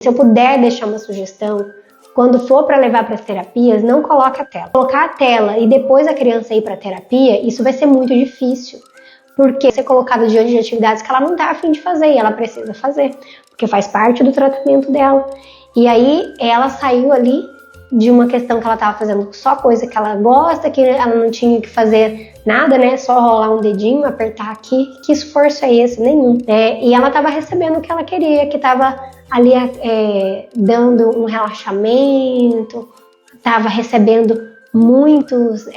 Se eu puder deixar uma sugestão, quando for para levar para as terapias, não coloque a tela. Colocar a tela e depois a criança ir para a terapia, isso vai ser muito difícil. Porque ser colocada diante de atividades que ela não está a fim de fazer e ela precisa fazer, porque faz parte do tratamento dela. E aí ela saiu ali de uma questão que ela estava fazendo só coisa que ela gosta, que ela não tinha que fazer nada, né? Só rolar um dedinho, apertar aqui. Que esforço é esse? Nenhum. E ela estava recebendo o que ela queria, que estava ali dando um relaxamento, estava recebendo muitos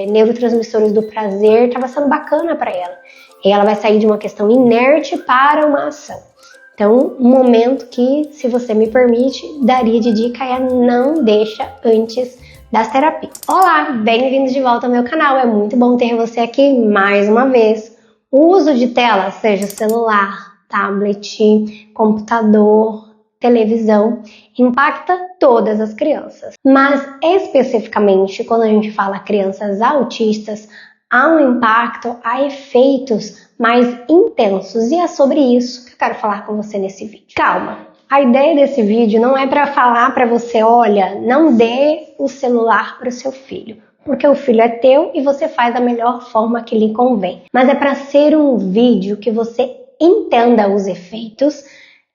neurotransmissores do prazer, estava sendo bacana para ela. E ela vai sair de uma questão inerte para uma ação. Então, um momento que, se você me permite, daria de dica é não deixa antes das terapias. Olá, bem-vindos de volta ao meu canal, é muito bom ter você aqui mais uma vez. O uso de tela, seja celular, tablet, computador, televisão, impacta todas as crianças. Mas, especificamente, quando a gente fala crianças autistas, há um impacto, há efeitos mais intensos. E é sobre isso que eu quero falar com você nesse vídeo. Calma, a ideia desse vídeo não é para falar para você, olha, não dê o celular para o seu filho, porque o filho é teu e você faz da melhor forma que lhe convém. Mas é para ser um vídeo que você entenda os efeitos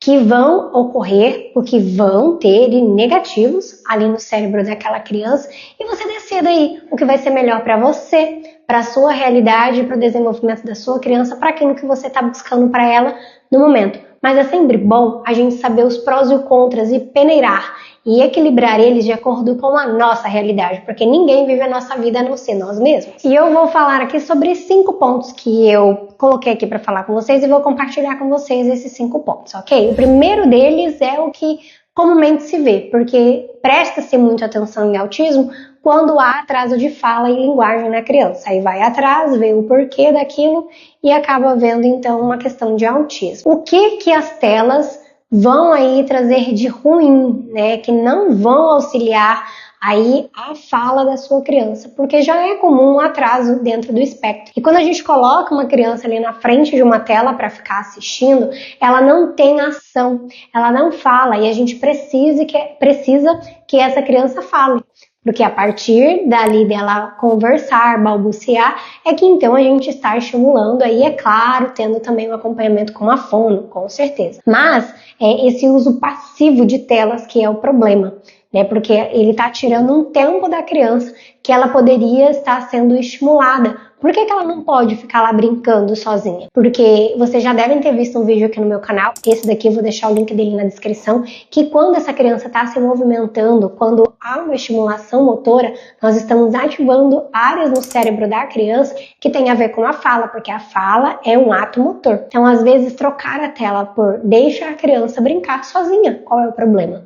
que vão ocorrer, porque vão ter negativos ali no cérebro daquela criança, e você decida aí o que vai ser melhor para você, para a sua realidade, para o desenvolvimento da sua criança, para aquilo que você está buscando para ela no momento. Mas é sempre bom a gente saber os prós e os contras e peneirar e equilibrar eles de acordo com a nossa realidade, porque ninguém vive a nossa vida a não ser nós mesmos. E eu vou falar aqui sobre 5 pontos que eu coloquei aqui para falar com vocês e vou compartilhar com vocês esses 5 pontos, ok? O primeiro deles é o que comumente se vê, porque presta-se muita atenção em autismo quando há atraso de fala e linguagem na criança. Aí vai atrás, vê o porquê daquilo e acaba vendo então uma questão de autismo. O que as telas vão aí trazer de ruim, né? Que não vão auxiliar aí a fala da sua criança, porque já é comum um atraso dentro do espectro. E quando a gente coloca uma criança ali na frente de uma tela para ficar assistindo, ela não tem ação, ela não fala, e a gente precisa que essa criança fale. Porque a partir dali dela conversar, balbuciar, é que então a gente está estimulando aí, é claro, tendo também um acompanhamento com a fono, com certeza. Mas esse uso passivo de telas que é o problema, né? Porque ele está tirando um tempo da criança que ela poderia estar sendo estimulada. Por que ela não pode ficar lá brincando sozinha? Porque vocês já devem ter visto um vídeo aqui no meu canal, esse daqui eu vou deixar o link dele na descrição, que quando essa criança está se movimentando, quando há uma estimulação motora, nós estamos ativando áreas no cérebro da criança que tem a ver com a fala, porque a fala é um ato motor. Então, às vezes, trocar a tela por deixa a criança brincar sozinha, qual é o problema?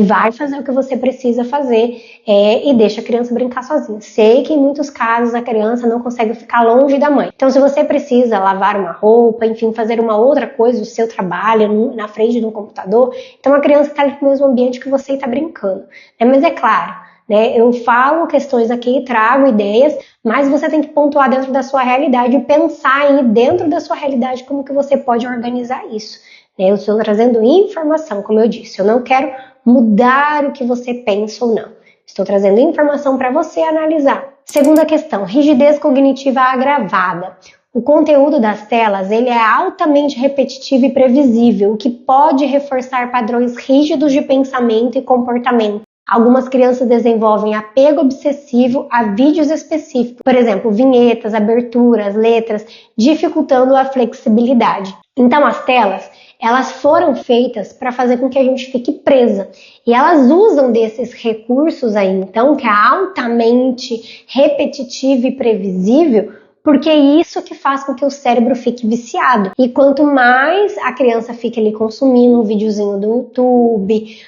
Vai fazer o que você precisa fazer e deixa a criança brincar sozinha. Sei que em muitos casos a criança não consegue ficar longe da mãe. Então, se você precisa lavar uma roupa, enfim, fazer uma outra coisa, o seu trabalho na frente de um computador, então a criança está no mesmo ambiente que você e está brincando. Mas é claro, né, eu falo questões aqui, trago ideias, mas você tem que pontuar dentro da sua realidade e pensar aí dentro da sua realidade como que você pode organizar isso. Eu estou trazendo informação, como eu disse, eu não quero mudar o que você pensa ou não. Estou trazendo informação para você analisar. Segunda questão, rigidez cognitiva agravada. O conteúdo das telas ele é altamente repetitivo e previsível, o que pode reforçar padrões rígidos de pensamento e comportamento. Algumas crianças desenvolvem apego obsessivo a vídeos específicos, por exemplo, vinhetas, aberturas, letras, dificultando a flexibilidade. Então, as telas elas foram feitas para fazer com que a gente fique presa. E elas usam desses recursos aí, então, que é altamente repetitivo e previsível, porque é isso que faz com que o cérebro fique viciado. E quanto mais a criança fica ali consumindo um videozinho do YouTube,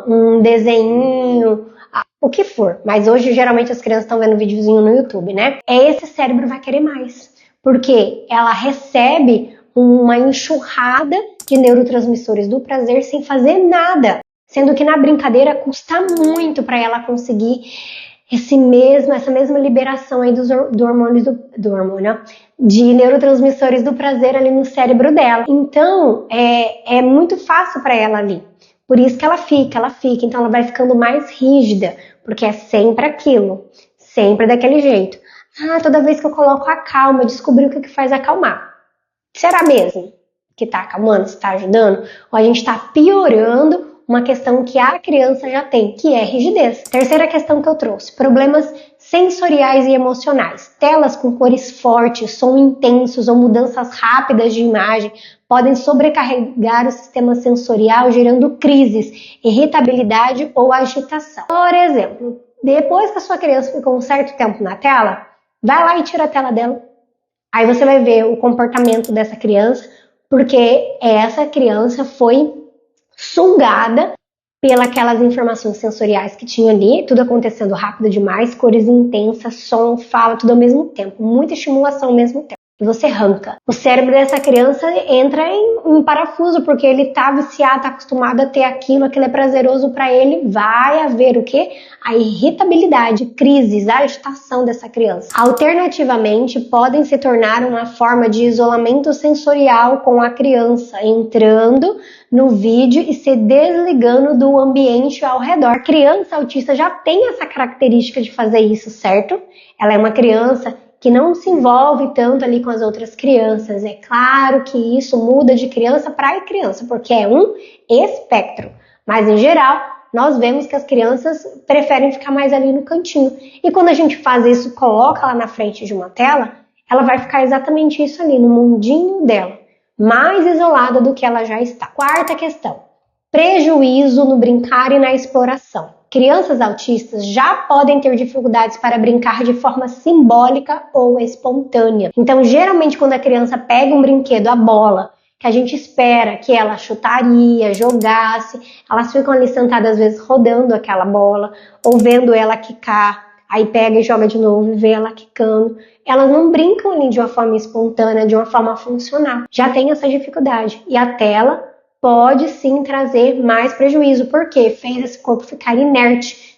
um desenho, o que for. Mas hoje, geralmente, as crianças estão vendo videozinho no YouTube, né? Esse cérebro vai querer mais. Porque ela recebe uma enxurrada de neurotransmissores do prazer sem fazer nada. Sendo que na brincadeira custa muito para ela conseguir essa mesma liberação aí do hormônio, de neurotransmissores do prazer ali no cérebro dela. Então, é muito fácil para ela ali. Por isso que ela fica, então ela vai ficando mais rígida, porque é sempre aquilo, sempre daquele jeito. Toda vez que eu coloco acalma, eu descobri o que faz acalmar. Será mesmo que está acalmando, se está ajudando? Ou a gente está piorando uma questão que a criança já tem, que é rigidez. Terceira questão que eu trouxe, problemas sensoriais e emocionais. Telas com cores fortes, som intensos ou mudanças rápidas de imagem podem sobrecarregar o sistema sensorial, gerando crises, irritabilidade ou agitação. Por exemplo, depois que a sua criança ficou um certo tempo na tela, vai lá e tira a tela dela. Aí você vai ver o comportamento dessa criança, porque essa criança foi sugada pelas informações sensoriais que tinha ali, tudo acontecendo rápido demais, cores intensas, som, fala, tudo ao mesmo tempo, muita estimulação ao mesmo tempo. E você arranca. O cérebro dessa criança entra em parafuso, porque ele tá viciado, tá acostumado a ter aquilo é prazeroso para ele. Vai haver o quê? A irritabilidade, crises, a agitação dessa criança. Alternativamente, podem se tornar uma forma de isolamento sensorial com a criança, entrando no vídeo e se desligando do ambiente ao redor. A criança autista já tem essa característica de fazer isso, certo? Ela é uma criança que não se envolve tanto ali com as outras crianças. É claro que isso muda de criança para criança, porque é um espectro. Mas, em geral, nós vemos que as crianças preferem ficar mais ali no cantinho. E quando a gente faz isso, coloca ela na frente de uma tela, ela vai ficar exatamente isso ali, no mundinho dela, mais isolada do que ela já está. Quarta questão, prejuízo no brincar e na exploração. Crianças autistas já podem ter dificuldades para brincar de forma simbólica ou espontânea. Então, geralmente, quando a criança pega um brinquedo, a bola, que a gente espera que ela chutaria, jogasse, elas ficam ali sentadas, às vezes, rodando aquela bola, ou vendo ela quicar, aí pega e joga de novo e vê ela quicando. Elas não brincam ali de uma forma espontânea, de uma forma funcional. Já tem essa dificuldade. E a tela pode sim trazer mais prejuízo, porque fez esse corpo ficar inerte,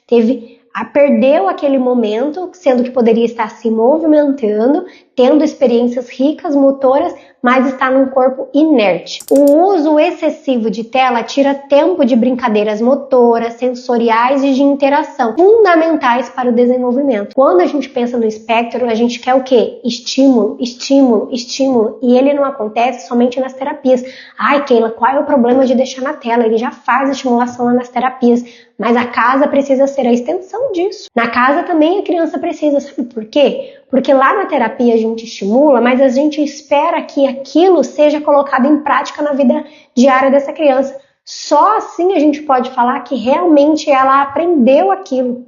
perdeu aquele momento, sendo que poderia estar se movimentando, tendo experiências ricas motoras, mas está num corpo inerte. O uso excessivo de tela tira tempo de brincadeiras motoras, sensoriais e de interação, fundamentais para o desenvolvimento. Quando a gente pensa no espectro, a gente quer o quê? Estímulo, estímulo, estímulo, e ele não acontece somente nas terapias. Ai, Keila, qual é o problema de deixar na tela? Ele já faz estimulação lá nas terapias, mas a casa precisa ser a extensão disso. Na casa também a criança precisa, sabe por quê? Porque lá na terapia a gente estimula, mas a gente espera que aquilo seja colocado em prática na vida diária dessa criança. Só assim a gente pode falar que realmente ela aprendeu aquilo,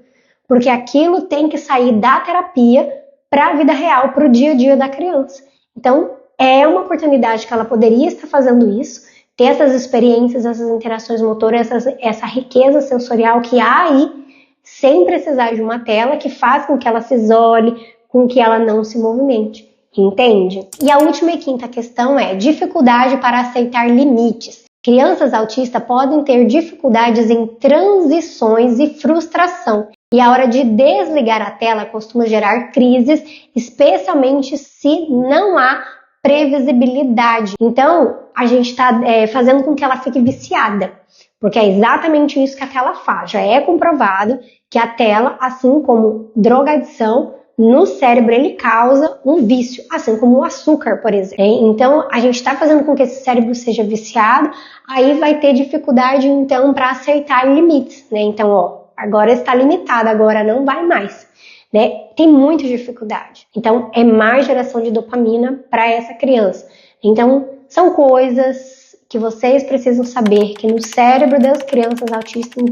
porque aquilo tem que sair da terapia para a vida real, para o dia a dia da criança. Então, é uma oportunidade que ela poderia estar fazendo isso, ter essas experiências, essas interações motoras, essa riqueza sensorial que há aí, sem precisar de uma tela que faz com que ela se isole, com que ela não se movimente, entende? E a última e quinta questão é dificuldade para aceitar limites. Crianças autistas podem ter dificuldades em transições e frustração, e a hora de desligar a tela costuma gerar crises, especialmente se não há previsibilidade. Então, a gente está fazendo com que ela fique viciada, porque é exatamente isso que a tela faz. Já é comprovado que a tela, assim como drogadição, no cérebro ele causa um vício, assim como o açúcar, por exemplo. Então, a gente está fazendo com que esse cérebro seja viciado, aí vai ter dificuldade, então, para aceitar limites, né? Então, agora está limitado, agora não vai mais, né? Tem muita dificuldade. Então, é mais geração de dopamina para essa criança. Então, são coisas que vocês precisam saber que no cérebro das crianças autistas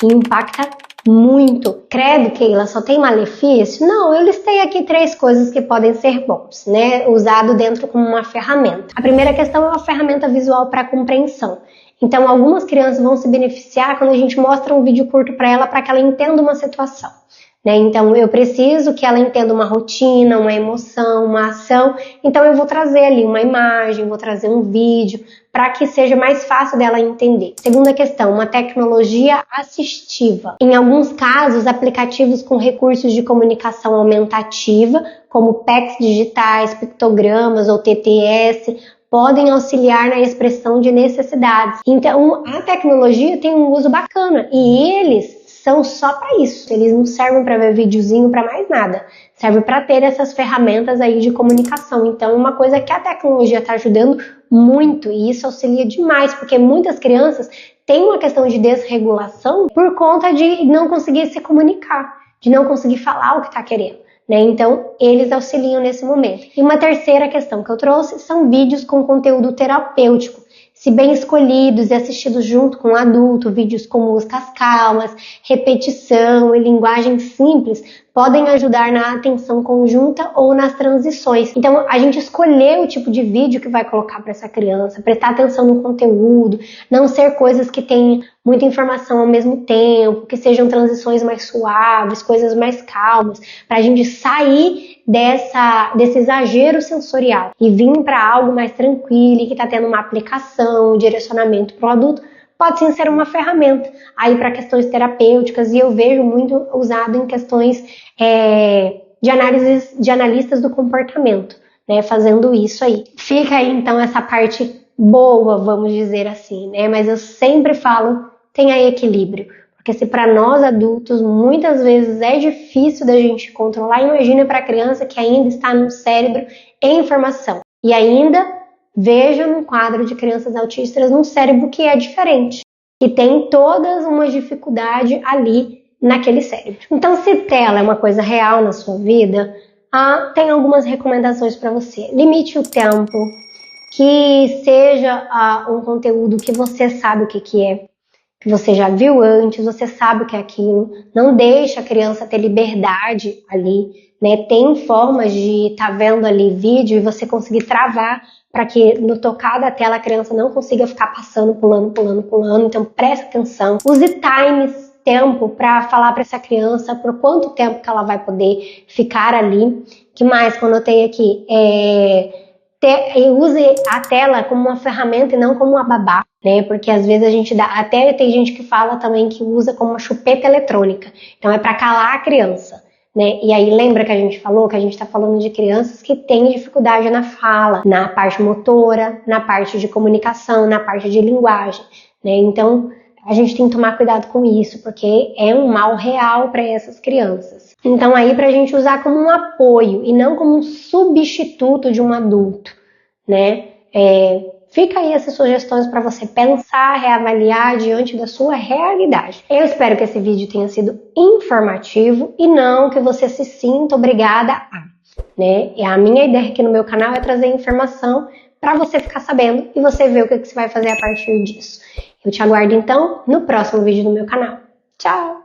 impacta muito. Credo, Keila, só tem malefício? Não, eu listei aqui 3 coisas que podem ser bons, né? Usado dentro como uma ferramenta. A primeira questão é uma ferramenta visual para compreensão. Então, algumas crianças vão se beneficiar quando a gente mostra um vídeo curto para ela que ela entenda uma situação. Né? Então, eu preciso que ela entenda uma rotina, uma emoção, uma ação. Então, eu vou trazer ali uma imagem, vou trazer um vídeo, para que seja mais fácil dela entender. Segunda questão, uma tecnologia assistiva. Em alguns casos, aplicativos com recursos de comunicação aumentativa, como PECs digitais, pictogramas ou TTS, podem auxiliar na expressão de necessidades. Então, a tecnologia tem um uso bacana e eles são só para isso. Eles não servem para ver videozinho, para mais nada. Serve para ter essas ferramentas aí de comunicação. Então, é uma coisa que a tecnologia está ajudando muito e isso auxilia demais, porque muitas crianças têm uma questão de desregulação por conta de não conseguir se comunicar, de não conseguir falar o que está querendo. Então, eles auxiliam nesse momento. E uma terceira questão que eu trouxe são vídeos com conteúdo terapêutico. Se bem escolhidos e assistidos junto com o adulto, vídeos com músicas calmas, repetição e linguagem simples podem ajudar na atenção conjunta ou nas transições. Então, a gente escolher o tipo de vídeo que vai colocar para essa criança, prestar atenção no conteúdo, não ser coisas que tenham muita informação ao mesmo tempo, que sejam transições mais suaves, coisas mais calmas, para a gente sair desse exagero sensorial e vir para algo mais tranquilo e que está tendo uma aplicação, um direcionamento para o adulto, pode sim ser uma ferramenta aí para questões terapêuticas e eu vejo muito usado em questões de analistas do comportamento, fazendo isso aí. Fica aí então essa parte boa, vamos dizer assim, mas eu sempre falo, tenha equilíbrio. Porque se para nós adultos muitas vezes é difícil da gente controlar, imagina para a criança que ainda está no cérebro em formação. E ainda veja num quadro de crianças autistas um cérebro que é diferente, que tem todas uma dificuldade ali naquele cérebro. Então, se tela é uma coisa real na sua vida, tem algumas recomendações para você. Limite o tempo, que seja um conteúdo que você sabe o que é, que você já viu antes, você sabe o que é aquilo, não deixa a criança ter liberdade ali, Tem formas de estar vendo ali vídeo e você conseguir travar para que no tocar da tela a criança não consiga ficar passando, pulando, então presta atenção. Use times, tempo, para falar para essa criança por quanto tempo que ela vai poder ficar ali. Que mais que eu notei aqui? Use a tela como uma ferramenta e não como uma babá, Porque às vezes a gente até tem gente que fala também que usa como uma chupeta eletrônica. Então é para calar a criança, E aí lembra que a gente falou que a gente está falando de crianças que têm dificuldade na fala, na parte motora, na parte de comunicação, na parte de linguagem, Então a gente tem que tomar cuidado com isso, porque é um mal real para essas crianças. Então aí para a gente usar como um apoio e não como um substituto de um adulto, Fica aí essas sugestões para você pensar, reavaliar diante da sua realidade. Eu espero que esse vídeo tenha sido informativo e não que você se sinta obrigada a, E a minha ideia aqui no meu canal é trazer informação para você ficar sabendo e você ver o que você vai fazer a partir disso. Eu te aguardo então no próximo vídeo do meu canal. Tchau!